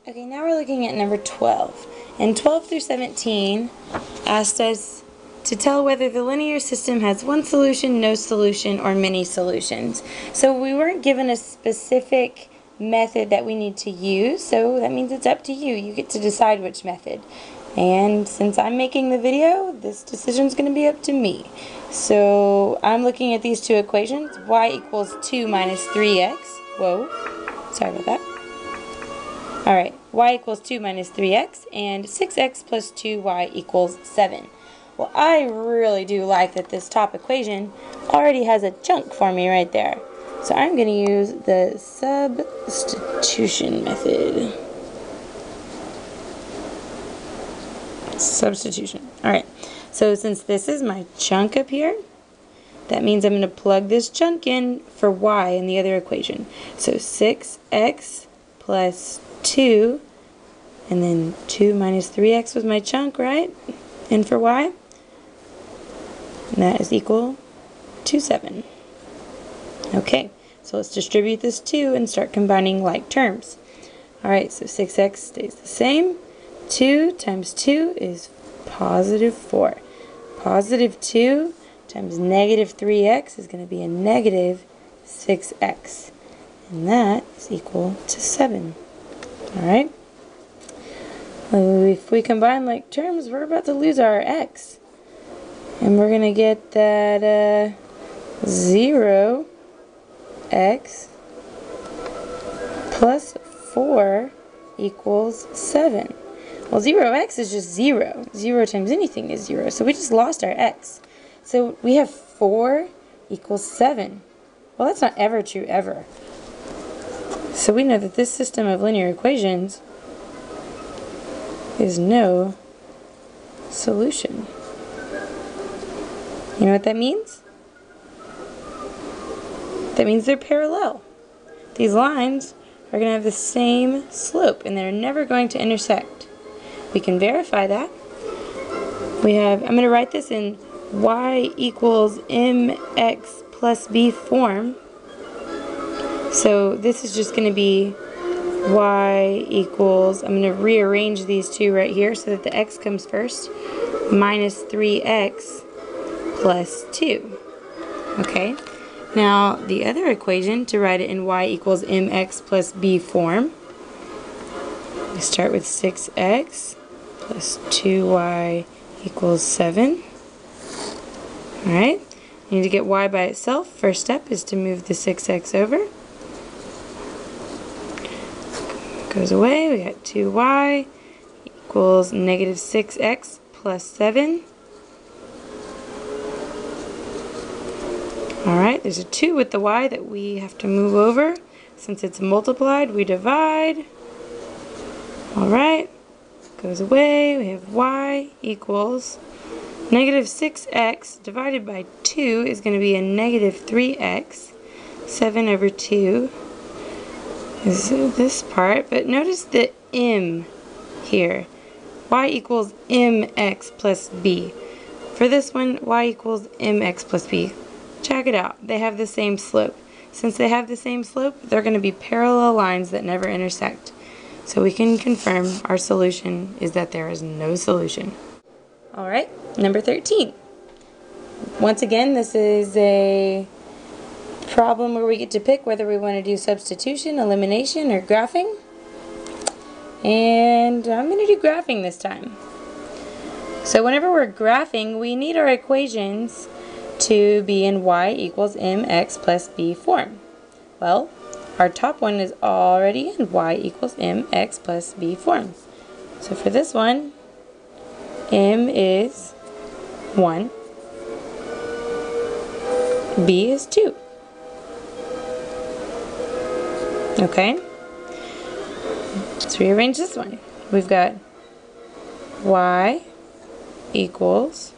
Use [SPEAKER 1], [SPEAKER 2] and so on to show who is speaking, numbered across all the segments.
[SPEAKER 1] Okay, now we're looking at number 12. And 12 through 17 asked us to tell whether the linear system has one solution, no solution, or many solutions. So we weren't given a specific method that we need to use, so that means it's up to you. You get to decide which method. And since I'm making the video, this decision is going to be up to me. So I'm looking at these two equations, y equals 2 minus 3x. Whoa, sorry about that. Alright, y equals 2 minus 3x, and 6x plus 2y equals 7. Well, I really do like that this top equation already has a chunk for me right there. So I'm going to use the substitution method. Substitution. Alright, so since this is my chunk up here, that means I'm going to plug this chunk in for y in the other equation. So 6x plus 2, and then 2 minus 3x was my chunk, right? And for y, and that is equal to 7. Okay, so let's distribute this 2 and start combining like terms. Alright, so 6x stays the same. 2 times 2 is positive 4. Positive 2 times negative 3x is going to be a negative 6x. And that is equal to 7. Alright. If we combine like terms, we're about to lose our x. And we're going to get that 0x plus 4 equals 7. Well, 0x is just 0. 0 times anything is 0. So we just lost our x. So we have 4 equals 7. Well, that's not ever true ever. So we know that this system of linear equations is no solution. You know what that means? That means they're parallel. These lines are going to have the same slope, and they're never going to intersect. We can verify that. I'm going to write this in y equals mx plus b form. So this is just going to be y equals, I'm going to rearrange these two right here so that the x comes first, minus 3x plus 2. Okay, now the other equation, to write it in y equals mx plus b form, we start with 6x plus 2y equals 7. Alright, you need to get y by itself. First step is to move the 6x over. Goes away, we got 2y equals negative 6x plus 7. Alright, there's a 2 with the y that we have to move over. Since it's multiplied, we divide. Alright, goes away, we have y equals negative 6x divided by 2 is going to be a negative 3x. 7 over 2 is this part, but notice the m here. Y equals mx plus b. For this one, y equals mx plus b. Check it out. They have the same slope. Since they have the same slope, they're going to be parallel lines that never intersect. So we can confirm our solution is that there is no solution. Alright, number 13. Once again, this is a problem where we get to pick whether we want to do substitution, elimination, or graphing. And I'm going to do graphing this time. So whenever we're graphing, we need our equations to be in y equals mx plus b form. Well, our top one is already in y equals mx plus b form. So for this one, m is 1, b is 2. Okay, let's rearrange this one. We've got y equals,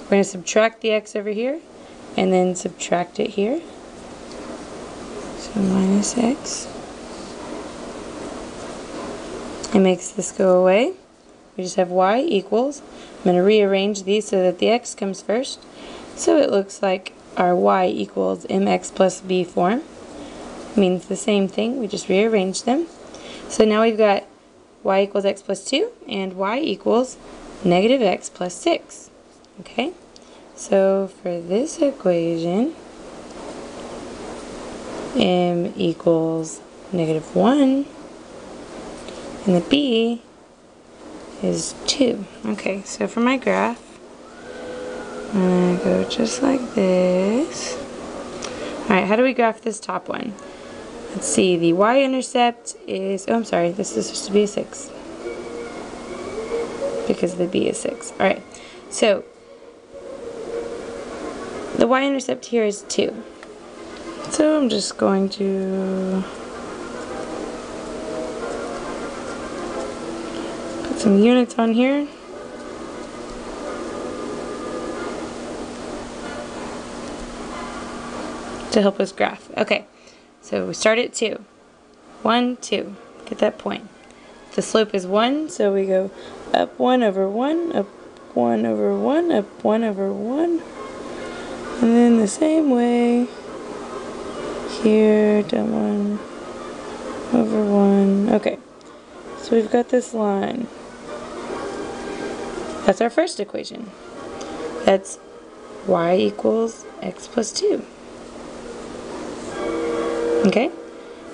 [SPEAKER 1] we're going to subtract the x over here and then subtract it here. So minus x. It makes this go away. We just have y equals, I'm going to rearrange these so that the x comes first. So it looks like our y equals mx plus b form. Means the same thing, we just rearrange them. So now we've got y equals x plus 2, and y equals negative x plus 6. Okay, so for this equation, m equals negative 1, and the b is 2. Okay, so for my graph, I'm going to go just like this. Alright, how do we graph this top one? Let's see, the y-intercept is, oh, I'm sorry, this is supposed to be a 6. Because the b is 6. Alright, so the y-intercept here is 2. So I'm just going to put some units on here. To help us graph. Okay, so we start at 2. 1, 2. Get that point. The slope is 1, so we go up 1 over 1, up 1 over 1, up 1 over 1. And then the same way here, down 1 over 1. Okay, so we've got this line. That's our first equation. That's y equals x plus 2. Okay,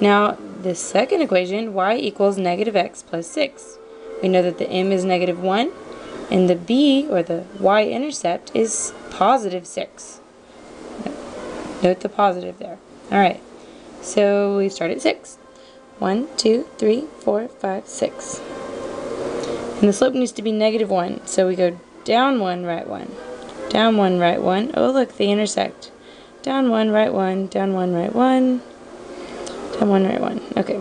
[SPEAKER 1] now the second equation, y equals negative x plus 6. We know that the m is negative 1, and the b, or the y-intercept, is positive 6. Note the positive there. Alright, so we start at 6. 1, 2, 3, 4, 5, 6. And the slope needs to be negative 1, so we go down 1, right 1. Down 1, right 1. Oh, look, they intersect. Down 1, right 1, down 1, right 1. Down 1, right 1. Okay.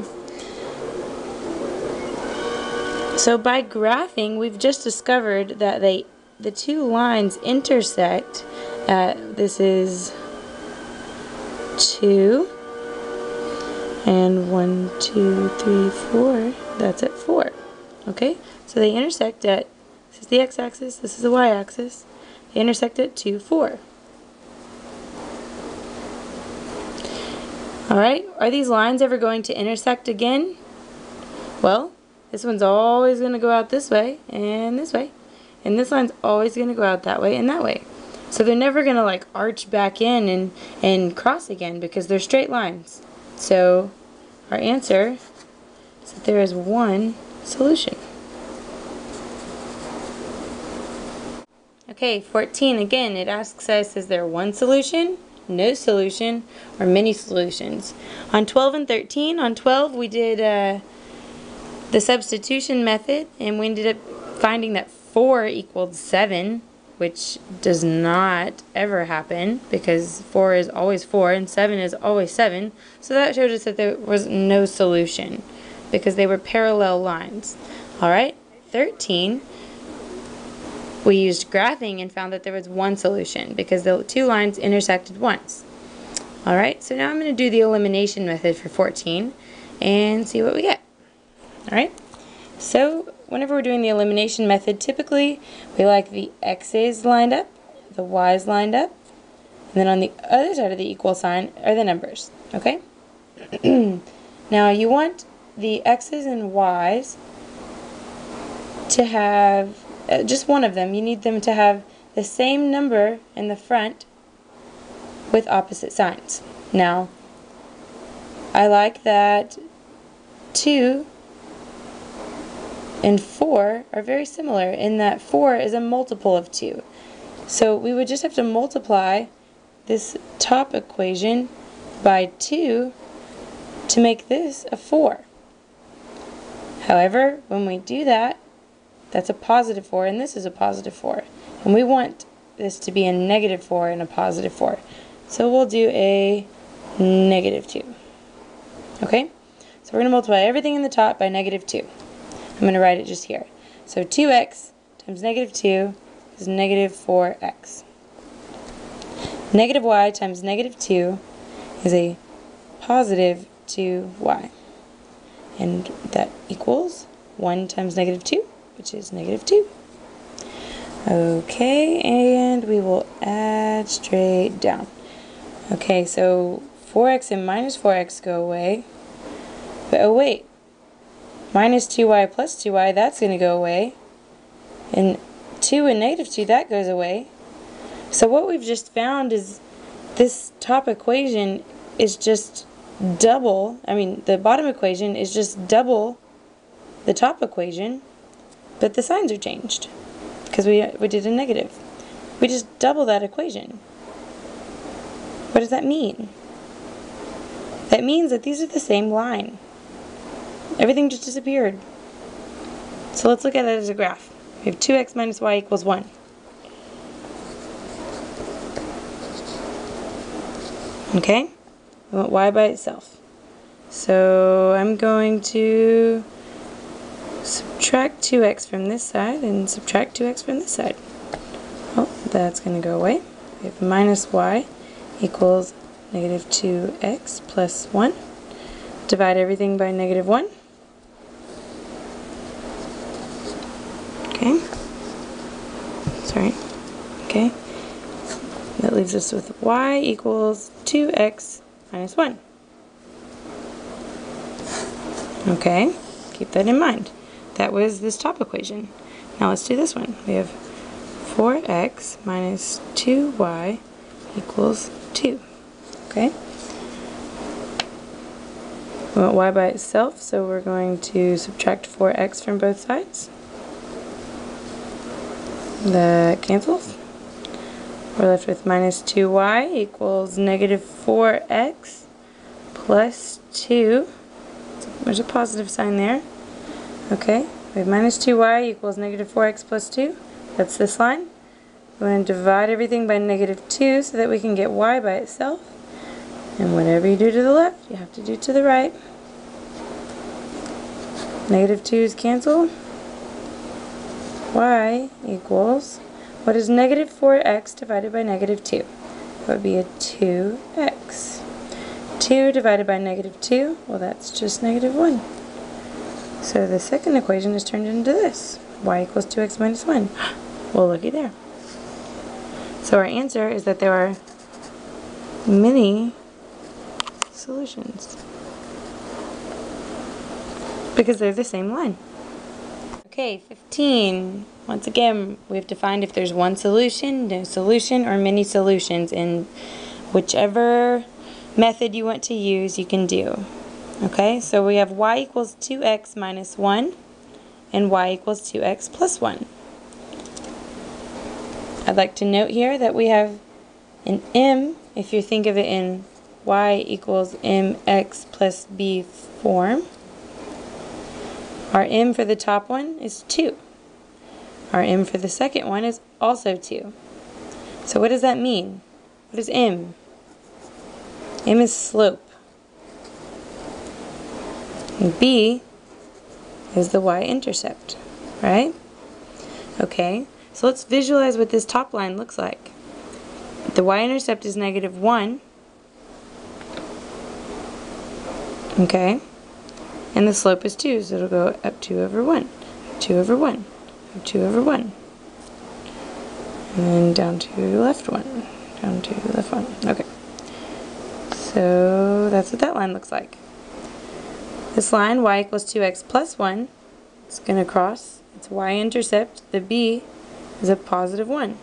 [SPEAKER 1] So by graphing, we've just discovered that the two lines intersect at, this is 2, and 1, 2, 3, 4, that's at 4. Okay, so they intersect at, this is the x-axis, this is the y-axis, they intersect at 2, 4. Alright, are these lines ever going to intersect again? Well, this one's always going to go out this way, and this line's always going to go out that way and that way. So they're never going to like arch back in and cross again because they're straight lines. So our answer is that there is one solution. Okay, 14, again, it asks us, is there one solution, no solution, or many solutions? On 12 and 13, on 12 we did the substitution method, and we ended up finding that 4 equaled 7, which does not ever happen because 4 is always 4 and 7 is always 7. So that showed us that there was no solution because they were parallel lines. Alright, 13, we used graphing and found that there was one solution because the two lines intersected once. Alright, so now I'm going to do the elimination method for 14 and see what we get. Alright, so whenever we're doing the elimination method, typically we like the x's lined up, the y's lined up, and then on the other side of the equal sign are the numbers. Okay? Now you want the x's and y's to have, just one of them, you need them to have the same number in the front with opposite signs. Now, I like that 2 and 4 are very similar in that 4 is a multiple of 2. So we would just have to multiply this top equation by 2 to make this a 4. However, when we do that, that's a positive 4 and this is a positive 4. And we want this to be a negative 4 and a positive 4. So we'll do a negative 2. Okay? So we're going to multiply everything in the top by negative 2. I'm going to write it just here. So 2x times negative 2 is negative 4x. Negative y times negative 2 is a positive 2y. And that equals 1 times negative 2, which is negative 2. Okay, and we will add straight down. Okay, so 4x and minus 4x go away. But oh wait, Minus 2y plus 2y, that's going to go away. And 2 and negative 2, that goes away. So what we've just found is this top equation is just double, the bottom equation is just double the top equation, but the signs are changed because we did a negative. We just double that equation. What does that mean? That means that these are the same line. Everything just disappeared. So let's look at it as a graph. We have 2x minus y equals 1. Okay? We want y by itself. So I'm going to subtract 2x from this side and subtract 2x from this side. Oh, that's going to go away. We have minus y equals negative 2x plus 1. Divide everything by negative 1. Okay. Sorry. Okay. That leaves us with y equals 2x minus 1. Okay. Keep that in mind. That was this top equation. Now let's do this one. We have 4x minus 2y equals 2. Okay? We want y by itself, so we're going to subtract 4x from both sides. That cancels. We're left with minus 2y equals negative 4x plus 2. There's a positive sign there. Okay, we have minus 2y equals negative 4x plus 2. That's this line. We're going to divide everything by negative 2 so that we can get y by itself. And whatever you do to the left, you have to do to the right. Negative 2's cancel. Y equals, what is negative 4x divided by negative 2? That would be a 2x. 2 divided by negative 2, well, that's just negative 1. So the second equation is turned into this. Y equals 2x minus 1. Well, looky there. So our answer is that there are many solutions because they're the same line. Okay, 15. Once again, we've defined if there's one solution, no solution, or many solutions, and whichever method you want to use, you can do. Okay, so we have y equals 2x minus 1 and y equals 2x plus 1. I'd like to note here that we have an m, if you think of it in y equals mx plus b form. Our m for the top one is 2. Our m for the second one is also 2. So what does that mean? What is m? M is slope. And b is the y-intercept, right? Okay, so let's visualize what this top line looks like. The y-intercept is negative 1. Okay. And the slope is 2, so it'll go up 2 over 1, 2 over 1, up 2 over 1. And then down to left 1, down to left 1. Okay. So that's what that line looks like. This line, y equals 2x plus 1, it's going to cross its y-intercept. The b is a positive 1.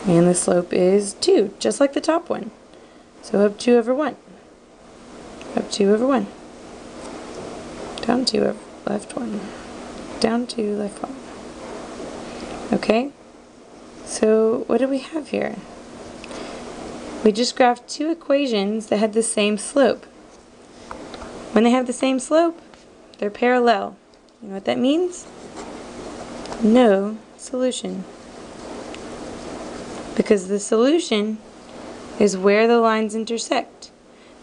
[SPEAKER 1] And the slope is 2, just like the top one. So up 2 over 1. Up 2 over 1. Down 2 over left 1. Down 2 left 1. Okay? So what do we have here? We just graphed two equations that had the same slope. When they have the same slope, they're parallel. You know what that means? No solution. Because the solution is where the lines intersect.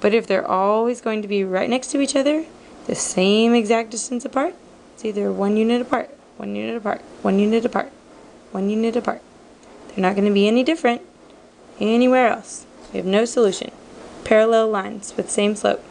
[SPEAKER 1] But if they're always going to be right next to each other, the same exact distance apart, it's either 1 unit apart, 1 unit apart, 1 unit apart, 1 unit apart. They're not going to be any different anywhere else. We have no solution. Parallel lines with same slope.